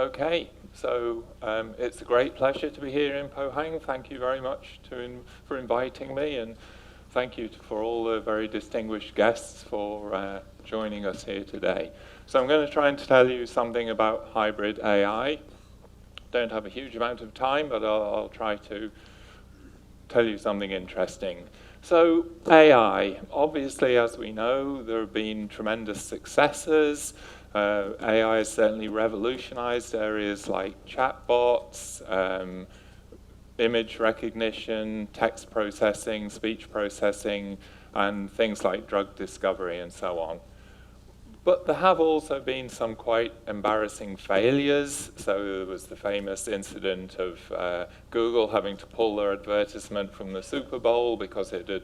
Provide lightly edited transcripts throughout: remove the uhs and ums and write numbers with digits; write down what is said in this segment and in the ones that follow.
Okay, so it's a great pleasure to be here in Pohang. Thank you very much for inviting me, and thank you for all the very distinguished guests for joining us here today. So I'm going to try and tell you something about hybrid AI. Don't have a huge amount of time, but I'll try to tell you something interesting. So AI, obviously, as we know, there have been tremendous successes. AI has certainly revolutionized areas like chatbots, image recognition, text processing, speech processing, and things like drug discovery and so on. But there have also been some quite embarrassing failures. So there was the famous incident of Google having to pull their advertisement from the Super Bowl because it had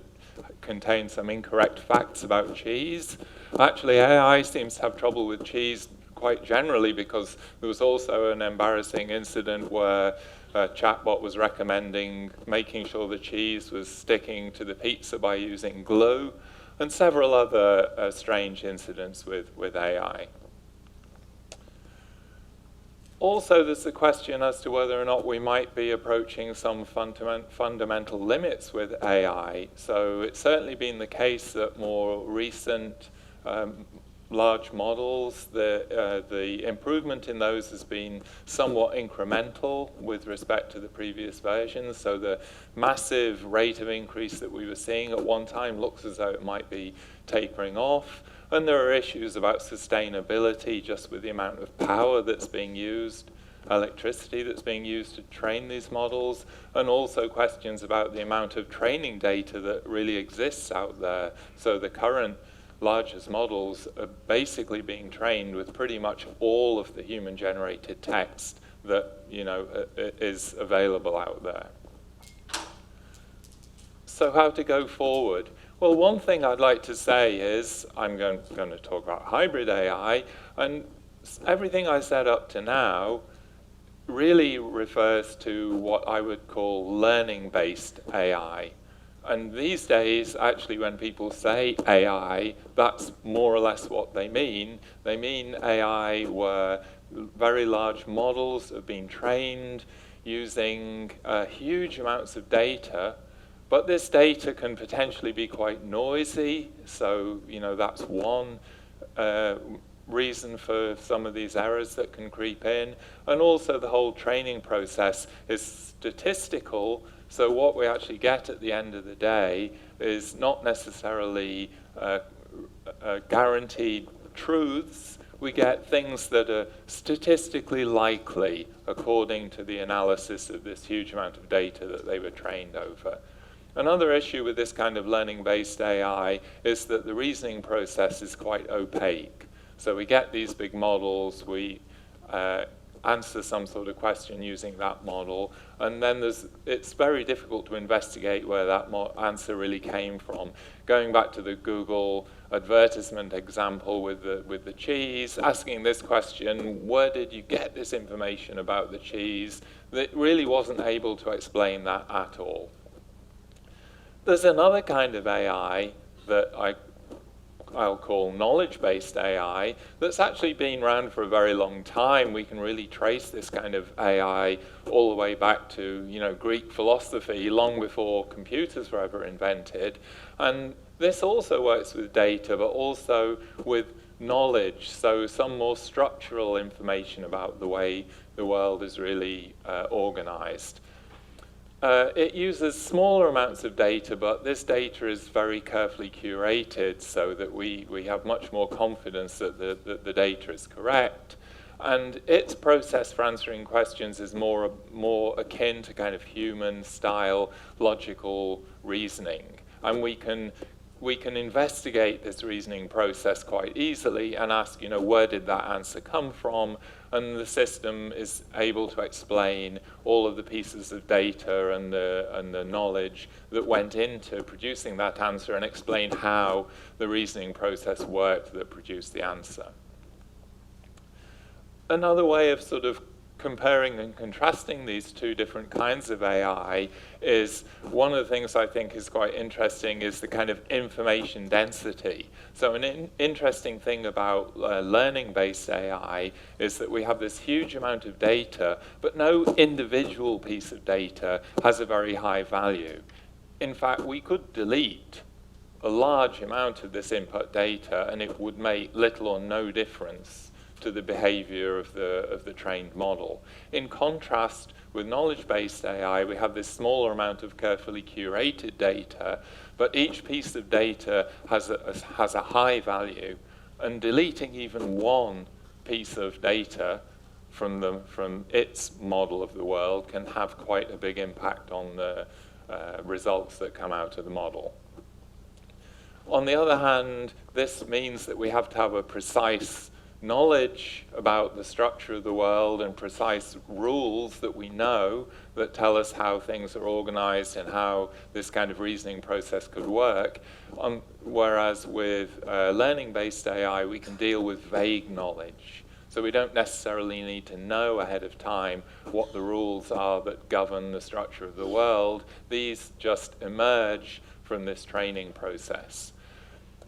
contained some incorrect facts about cheese. Actually, AI seems to have trouble with cheese quite generally, because there was also an embarrassing incident where a chatbot was recommending making sure the cheese was sticking to the pizza by using glue, and several other strange incidents with AI. Also, there's the question as to whether or not we might be approaching some fundamental limits with AI. So it's certainly been the case that more recent large models, the improvement in those has been somewhat incremental with respect to the previous versions. So the massive rate of increase that we were seeing at one time looks as though it might be tapering off. And there are issues about sustainability, just with the amount of power that's being used, electricity that's being used to train these models, and also questions about the amount of training data that really exists out there. So the current largest models are basically being trained with pretty much all of the human-generated text that is available out there. So how to go forward? Well, one thing I'd like to say is I'm going to talk about hybrid AI, and everything I said up to now really refers to what I would call learning-based AI. And these days, actually, when people say AI, that's more or less what they mean. They mean AI where very large models have been trained using huge amounts of data, but this data can potentially be quite noisy. So, that's one reason for some of these errors that can creep in. And also the whole training process is statistical. So what we actually get at the end of the day is not necessarily guaranteed truths. We get things that are statistically likely according to the analysis of this huge amount of data that they were trained over. Another issue with this kind of learning-based AI is that the reasoning process is quite opaque. So we get these big models, we answer some sort of question using that model, and then it's very difficult to investigate where that answer really came from. Going back to the Google advertisement example with the cheese, asking this question, where did you get this information about the cheese? It really wasn't able to explain that at all. There's another kind of AI that I'll call knowledge-based AI that's actually been around for a very long time. We can really trace this kind of AI all the way back to Greek philosophy, long before computers were ever invented. And this also works with data, but also with knowledge, so some more structural information about the way the world is really organized. It uses smaller amounts of data, but this data is very carefully curated so that we have much more confidence that the data is correct. And its process for answering questions is more akin to kind of human-style logical reasoning. And we can investigate this reasoning process quite easily and ask, where did that answer come from? And the system is able to explain all of the pieces of data and the knowledge that went into producing that answer, and explain how the reasoning process worked that produced the answer. Another way of sort of comparing and contrasting these two different kinds of AI is one of the things I think is quite interesting is the kind of information density. So an interesting thing about learning-based AI is that we have this huge amount of data, but no individual piece of data has a very high value. In fact, we could delete a large amount of this input data and it would make little or no difference to the behavior of the trained model. In contrast, with knowledge-based AI, we have this smaller amount of carefully curated data, but each piece of data has a high value, and deleting even one piece of data from its model of the world can have quite a big impact on the results that come out of the model. On the other hand, this means that we have to have a precise knowledge about the structure of the world and precise rules that we know that tell us how things are organized and how this kind of reasoning process could work. Whereas with learning-based AI, we can deal with vague knowledge. So we don't necessarily need to know ahead of time what the rules are that govern the structure of the world. These just emerge from this training process.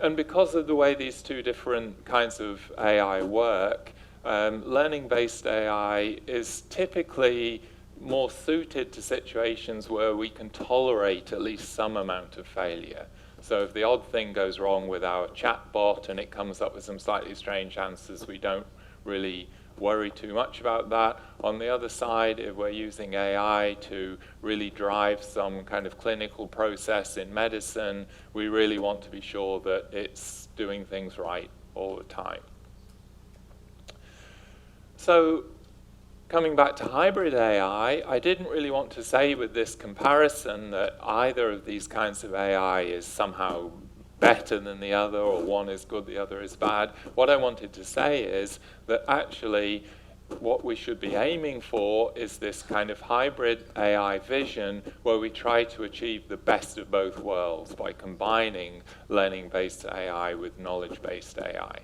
And because of the way these two different kinds of AI work, learning-based AI is typically more suited to situations where we can tolerate at least some amount of failure. So if the odd thing goes wrong with our chatbot and it comes up with some slightly strange answers, we don't really worry too much about that. On the other side, if we're using AI to really drive some kind of clinical process in medicine, we really want to be sure that it's doing things right all the time. So coming back to hybrid AI, I didn't really want to say with this comparison that either of these kinds of AI is somehow better than the other, or one is good, the other is bad. What I wanted to say is that actually what we should be aiming for is this kind of hybrid AI vision where we try to achieve the best of both worlds by combining learning-based AI with knowledge-based AI.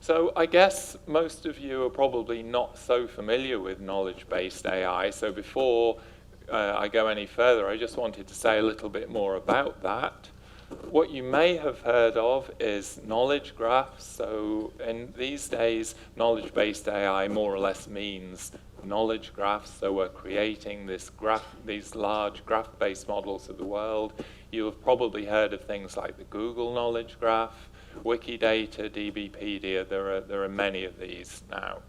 So I guess most of you are probably not so familiar with knowledge-based AI, so before I go any further, I just wanted to say a little bit more about that. What you may have heard of is knowledge graphs. So in these days, knowledge-based AI more or less means knowledge graphs. So we're creating these large graph-based models of the world. You have probably heard of things like the Google Knowledge Graph, Wikidata, DBpedia. There are many of these now.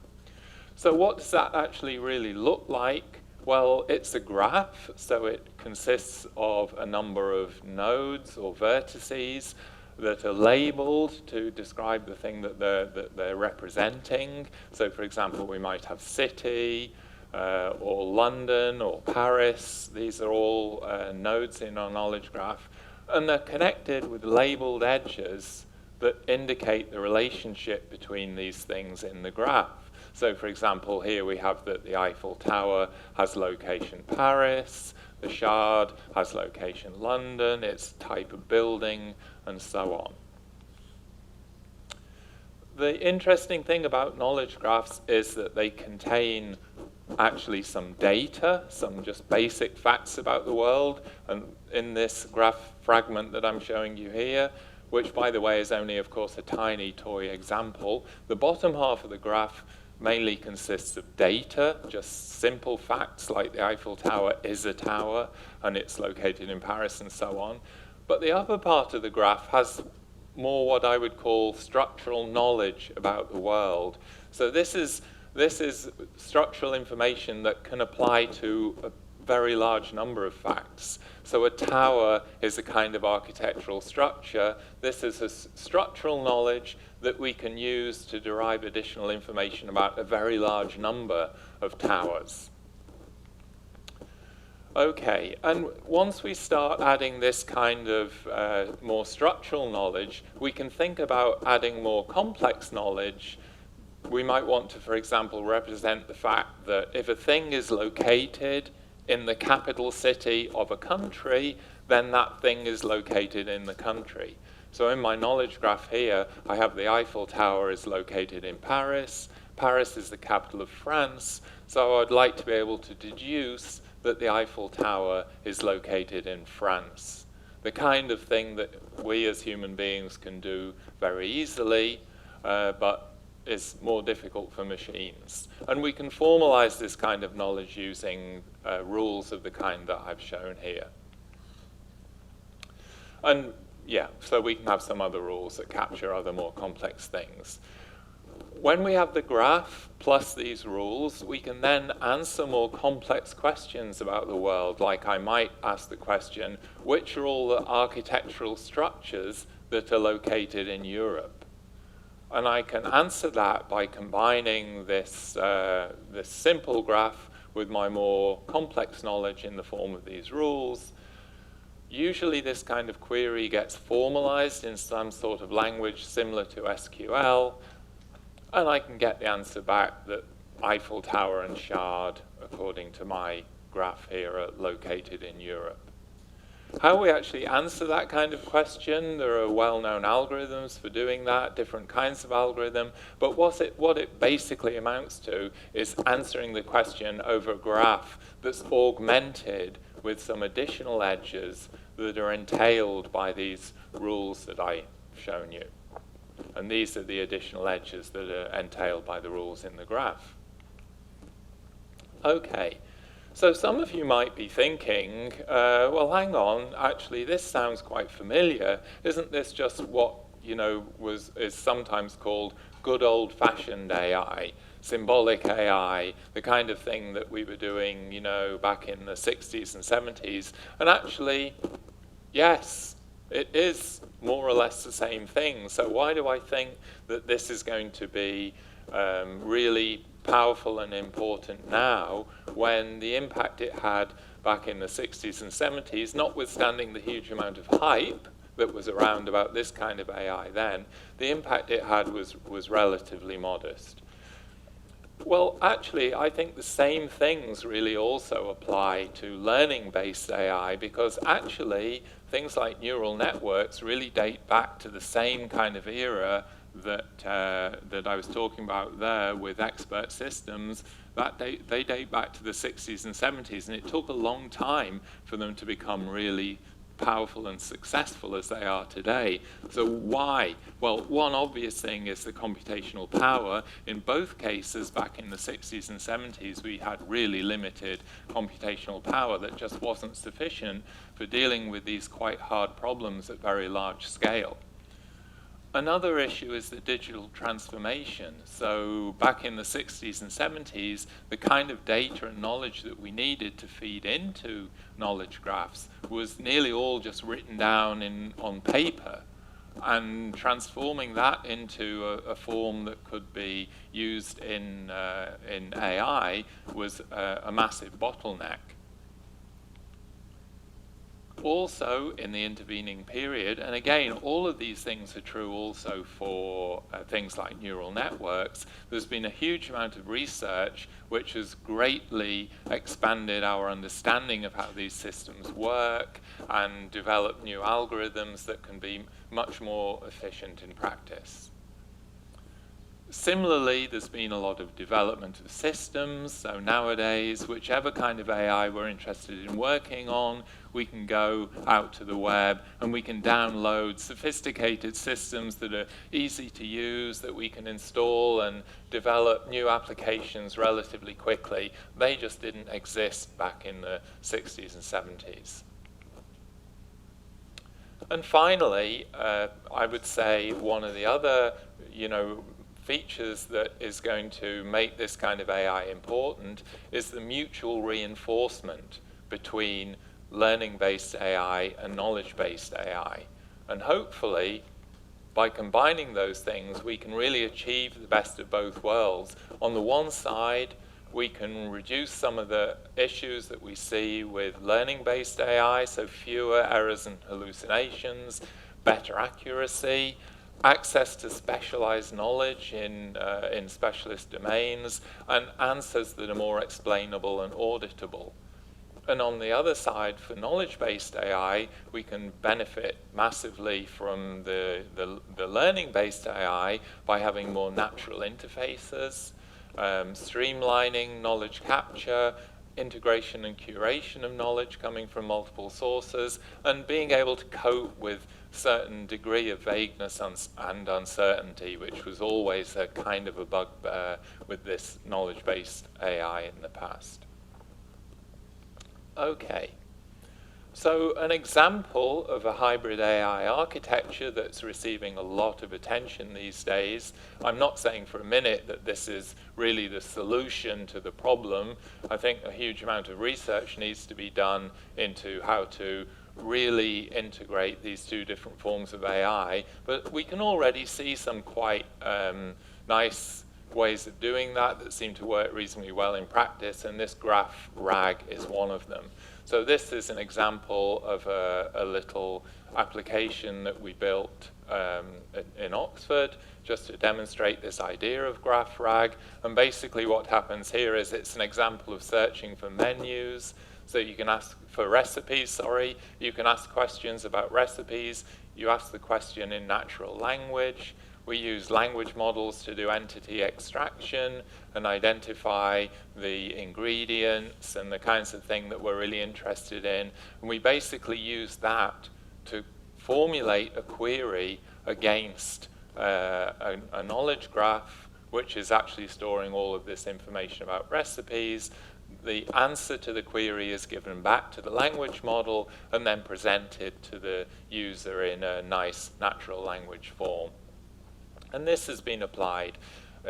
So what does that actually really look like? Well, it's a graph, so it consists of a number of nodes or vertices that are labeled to describe the thing that they're representing. So, for example, we might have city, or London, or Paris. These are all nodes in our knowledge graph. And they're connected with labeled edges that indicate the relationship between these things in the graph. So, for example, here we have that the Eiffel Tower has location Paris, the Shard has location London, its type of building, and so on. The interesting thing about knowledge graphs is that they contain actually some data, some just basic facts about the world. And in this graph fragment that I'm showing you here, which, by the way, is only, of course, a tiny toy example, the bottom half of the graph mainly consists of data, just simple facts like the Eiffel Tower is a tower and it's located in Paris and so on. But the upper part of the graph has more what I would call structural knowledge about the world. So this is structural information that can apply to a very large number of facts. So a tower is a kind of architectural structure. This is a structural knowledge that we can use to derive additional information about a very large number of towers. Okay, and once we start adding this kind of more structural knowledge, we can think about adding more complex knowledge. We might want to, for example, represent the fact that if a thing is located in the capital city of a country, then that thing is located in the country. So in my knowledge graph here, I have the Eiffel Tower is located in Paris, Paris is the capital of France, so I'd like to be able to deduce that the Eiffel Tower is located in France. The kind of thing that we as human beings can do very easily, but is more difficult for machines. And we can formalize this kind of knowledge using rules of the kind that I've shown here. And yeah, so we can have some other rules that capture other more complex things. When we have the graph plus these rules, we can then answer more complex questions about the world, like I might ask the question, which are all the architectural structures that are located in Europe? And I can answer that by combining this simple graph with my more complex knowledge in the form of these rules. Usually this kind of query gets formalized in some sort of language similar to SQL, and I can get the answer back that Eiffel Tower and Shard, according to my graph here, are located in Europe. How we actually answer that kind of question, there are well-known algorithms for doing that, different kinds of algorithm, but what it basically amounts to is answering the question over a graph that's augmented with some additional edges that are entailed by these rules that I've shown you. And these are the additional edges that are entailed by the rules in the graph. Okay. So some of you might be thinking, well, hang on, actually, this sounds quite familiar. Isn't this just what, is sometimes called good old-fashioned AI, symbolic AI, the kind of thing that we were doing, back in the 60s and 70s? And actually, yes, it is more or less the same thing. So why do I think that this is going to be really powerful and important now, when the impact it had back in the 60s and 70s, notwithstanding the huge amount of hype that was around about this kind of AI then, the impact it had was relatively modest? Well, actually, I think the same things really also apply to learning-based AI, because actually things like neural networks really date back to the same kind of era that I was talking about there with expert systems. They date back to the 60s and 70s, and it took a long time for them to become really powerful and successful as they are today. So why? Well, one obvious thing is the computational power. In both cases, back in the 60s and 70s, we had really limited computational power that just wasn't sufficient for dealing with these quite hard problems at very large scale. Another issue is the digital transformation. So back in the 60s and 70s, the kind of data and knowledge that we needed to feed into knowledge graphs was nearly all just written down on paper. And transforming that into a form that could be used in AI was a massive bottleneck. Also, in the intervening period, and again, all of these things are true also for things like neural networks, there's been a huge amount of research which has greatly expanded our understanding of how these systems work and developed new algorithms that can be much more efficient in practice. Similarly, there's been a lot of development of systems. So nowadays, whichever kind of AI we're interested in working on, we can go out to the web and we can download sophisticated systems that are easy to use, that we can install and develop new applications relatively quickly. They just didn't exist back in the 60s and 70s. And finally, I would say one of the other, features that is going to make this kind of AI important is the mutual reinforcement between learning-based AI and knowledge-based AI. And hopefully, by combining those things, we can really achieve the best of both worlds. On the one side, we can reduce some of the issues that we see with learning-based AI, so fewer errors and hallucinations, better accuracy, access to specialized knowledge in specialist domains, and answers that are more explainable and auditable. And on the other side, for knowledge-based AI, we can benefit massively from the learning-based AI by having more natural interfaces, streamlining knowledge capture, integration and curation of knowledge coming from multiple sources, and being able to cope with certain degree of vagueness and uncertainty, which was always a kind of a bugbear with this knowledge-based AI in the past. Okay. So an example of a hybrid AI architecture that's receiving a lot of attention these days, I'm not saying for a minute that this is really the solution to the problem. I think a huge amount of research needs to be done into how to really integrate these two different forms of AI, but we can already see some quite nice ways of doing that seem to work reasonably well in practice, and this graph RAG is one of them. So this is an example of a little application that we built in Oxford just to demonstrate this idea of graph RAG. And basically what happens here is it's an example of searching for menus. So you can ask for recipes, sorry. You can ask questions about recipes. You ask the question in natural language. We use language models to do entity extraction and identify the ingredients and the kinds of thing that we're really interested in. And we basically use that to formulate a query against a knowledge graph, which is actually storing all of this information about recipes. The answer to the query is given back to the language model and then presented to the user in a nice natural language form. And this has been applied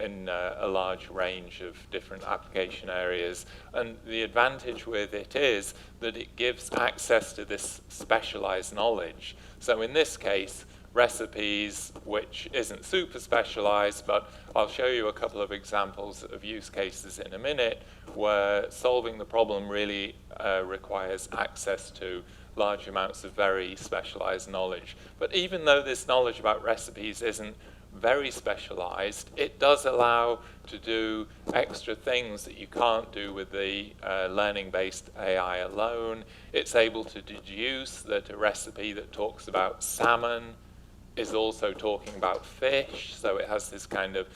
in a large range of different application areas. And the advantage with it is that it gives access to this specialized knowledge. So in this case, recipes, which isn't super specialized, but I'll show you a couple of examples of use cases in a minute where solving the problem really requires access to large amounts of very specialized knowledge. But even though this knowledge about recipes isn't very specialized, it does allow to do extra things that you can't do with the learning-based AI alone. It's able to deduce that a recipe that talks about salmon is also talking about fish, so it has this kind of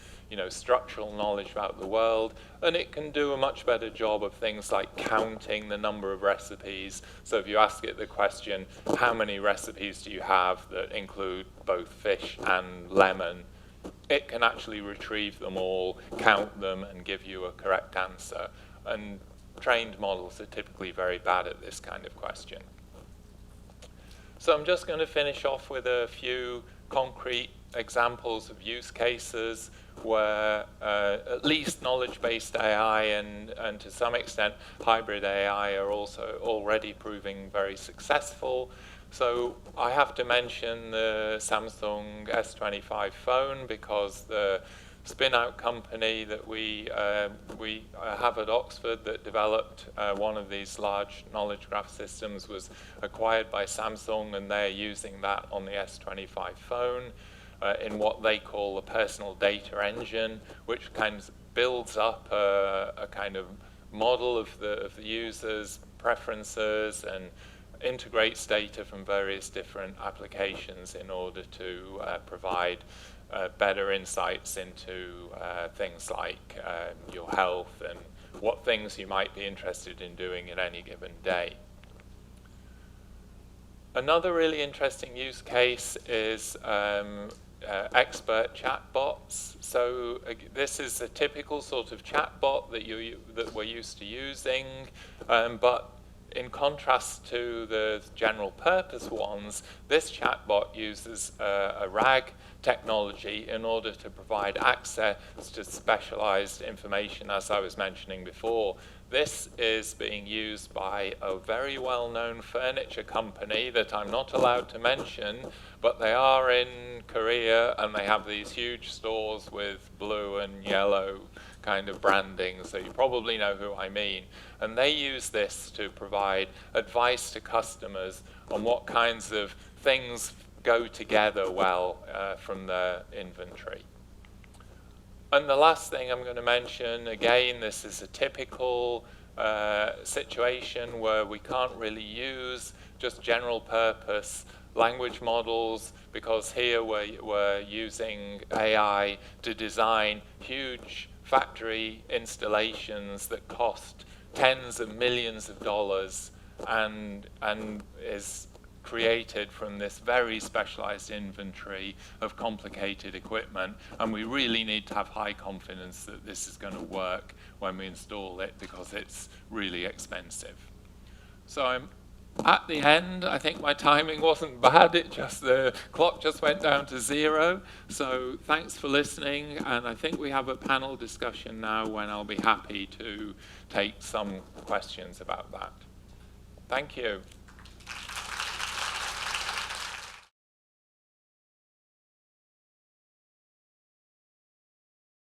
structural knowledge about the world, and it can do a much better job of things like counting the number of recipes. So if you ask it the question, how many recipes do you have that include both fish and lemon, it can actually retrieve them all, count them, and give you a correct answer. And trained models are typically very bad at this kind of question. So I'm just going to finish off with a few concrete examples of use cases where at least knowledge-based AI and to some extent hybrid AI are also already proving very successful. So I have to mention the Samsung S25 phone because the spin-out company that we have at Oxford that developed one of these large knowledge graph systems was acquired by Samsung, and they're using that on the S25 phone in what they call a personal data engine, which kind of builds up a kind of model of the user's preferences and integrates data from various different applications in order to provide better insights into things like your health and what things you might be interested in doing in any given day. Another really interesting use case is expert chatbots. So this is a typical sort of chatbot that we're used to using, but in contrast to the general purpose ones, this chatbot uses a RAG technology in order to provide access to specialized information, as I was mentioning before. This is being used by a very well-known furniture company that I'm not allowed to mention, but they are in Korea and they have these huge stores with blue and yellow kind of branding, so you probably know who I mean. And they use this to provide advice to customers on what kinds of things go together well from their inventory. And the last thing I'm going to mention, again, this is a typical situation where we can't really use just general purpose language models, because here we're using AI to design huge factory installations that cost tens of millions of dollars and is created from this very specialized inventory of complicated equipment, and we really need to have high confidence that this is going to work when we install it because it's really expensive. So I'm at the end. I think my timing wasn't bad, the clock just went down to 0. So thanks for listening, and I think we have a panel discussion now when I'll be happy to take some questions about that. Thank you.